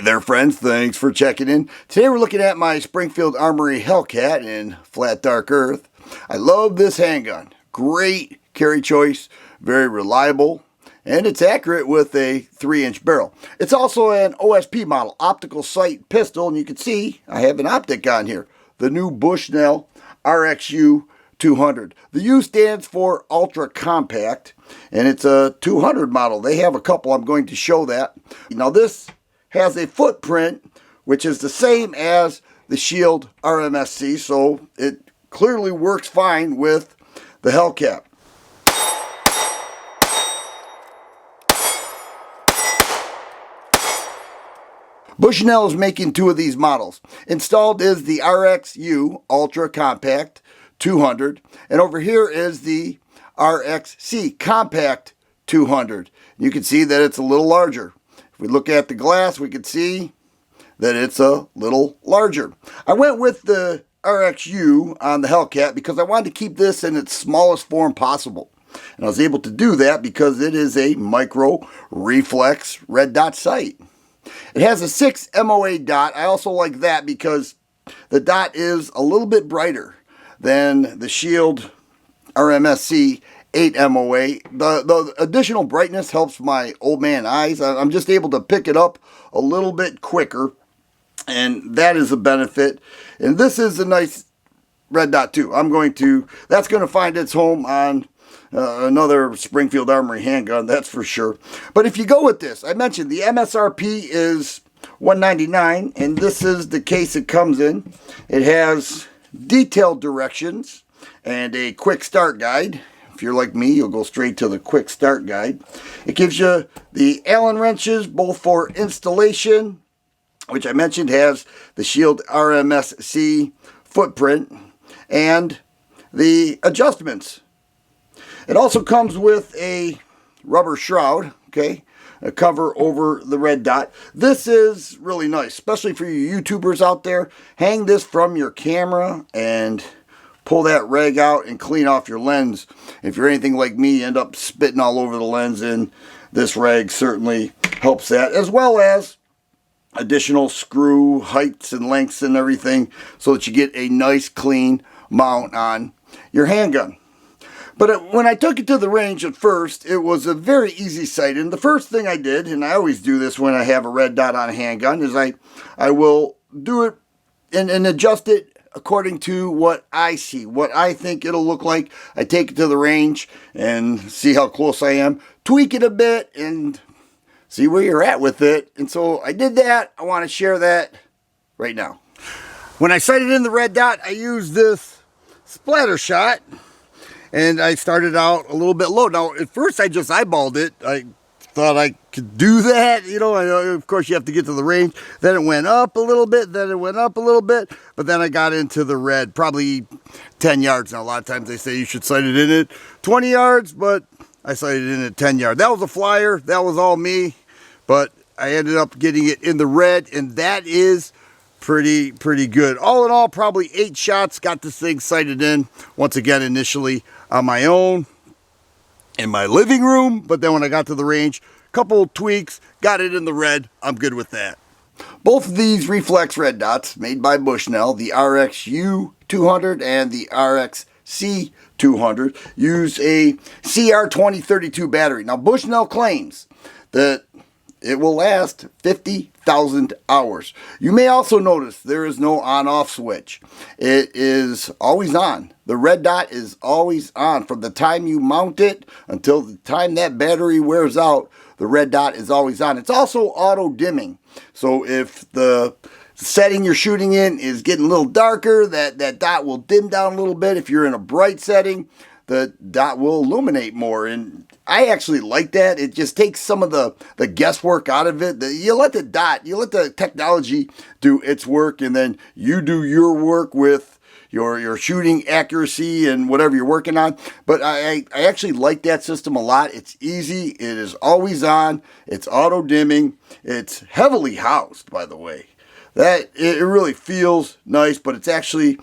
there, friends. Thanks for checking in. Today we're looking at my Springfield Armory Hellcat in flat dark earth. I love this handgun. Great carry choice, very reliable, and it's accurate with a 3-inch barrel. It's also an OSP model, optical sight pistol, and you can see I have an Optic on here. The new Bushnell RXU 200. The U stands for ultra compact, and it's a 200 model. They have a couple. I'm going to show that. Now this has a footprint which is the same as the Shield RMSC, so it clearly works fine with the Hellcat. Bushnell is making two of these models. Installed is the RXU Ultra Compact 200, and over here is the RXC Compact 200. You can see that it's a little larger. If we look at the glass, we can see that it's a little larger. I went with the RXU on the Hellcat because I wanted to keep this in its smallest form possible. And I was able to do that because it is a micro reflex red dot sight. It has a 6 MOA dot. I also like that because the dot is a little bit brighter than the Shield RMSC 8 MOA. The additional brightness helps my old man eyes. I'm just able to pick it up a little bit quicker, and that is a benefit. And this is a nice red dot too. That's going to find its home on another Springfield Armory handgun, that's for sure. But if you go with this, I mentioned the MSRP is $199, and this is the case it comes in. It has detailed directions and a quick start guide. If you're like me, you'll go straight to the quick start guide. It gives you the Allen wrenches, both for installation, which I mentioned has the Shield RMSC footprint, and the adjustments. It also comes with a rubber shroud, okay, a cover over the red dot. This is really nice, especially for you YouTubers out there. Hang this from your camera and pull that rag out and clean off your lens. If you're anything like me, you end up spitting all over the lens, and this rag certainly helps that, as well as additional screw heights and lengths and everything so that you get a nice clean mount on your handgun. But when I took it to the range at first, it was a very easy sight. And the first thing I did, and I always do this when I have a red dot on a handgun, is I will do it and adjust it according to what I see, what I think it'll look like. I take it to the range and see how close I am, tweak it a bit, and see where you're at with it. And so I did that. I want to share that right now. When I sighted in the red dot, I used this splatter shot. And I started out a little bit low. Now, at first, I just eyeballed it. I thought I could do that. You know, of course, you have to get to the range. Then it went up a little bit. Then it went up a little bit. But then I got into the red, probably 10 yards. Now, a lot of times they say you should sight it in at 20 yards, but I sighted it in at 10 yards. That was a flyer. That was all me. But I ended up getting it in the red, and that is pretty good. All in all, probably 8 shots. Got this thing sighted in, once again, initially on my own in my living room, but then when I got to the range, a couple tweaks, got it in the red. I'm good with that. Both of these reflex red dots made by Bushnell, the RXU 200 and the RXC 200, use a CR2032 battery. Now Bushnell claims that it will last 50,000 hours. You may also notice there is no on-off switch. It is always on. The red dot is always on. From the time you mount it until the time that battery wears out, the red dot is always on. It's also auto-dimming. So if the setting you're shooting in is getting a little darker, that dot will dim down a little bit. If you're in a bright setting, the dot will illuminate more, and I actually like that. It just takes some of the guesswork out of it. You let the technology do its work, and then you do your work with your shooting accuracy and whatever you're working on. But I actually like that system a lot. It's easy. It is always on. It's auto dimming. It's heavily housed, by the way. That it really feels nice, but it's actually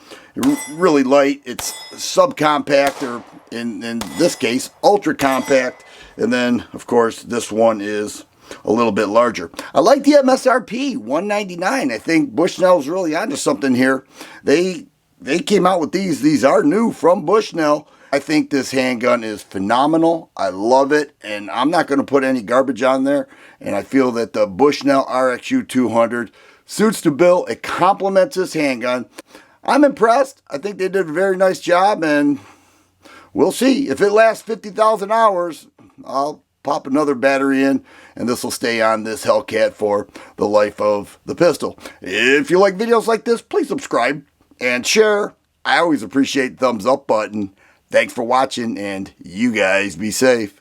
really light. It's subcompact, or in this case, ultra compact. And then, of course, this one is a little bit larger. I like the MSRP, $199. I think Bushnell's really onto something here. They came out with these. These are new from Bushnell. I think this handgun is phenomenal. I love it, and I'm not going to put any garbage on there. And I feel that the Bushnell RXU 200 suits the bill. It complements this handgun. I'm impressed. I think they did a very nice job, and we'll see. If it lasts 50,000 hours, I'll pop another battery in, and this will stay on this Hellcat for the life of the pistol. If you like videos like this, please subscribe and share. I always appreciate the thumbs up button. Thanks for watching, and you guys be safe.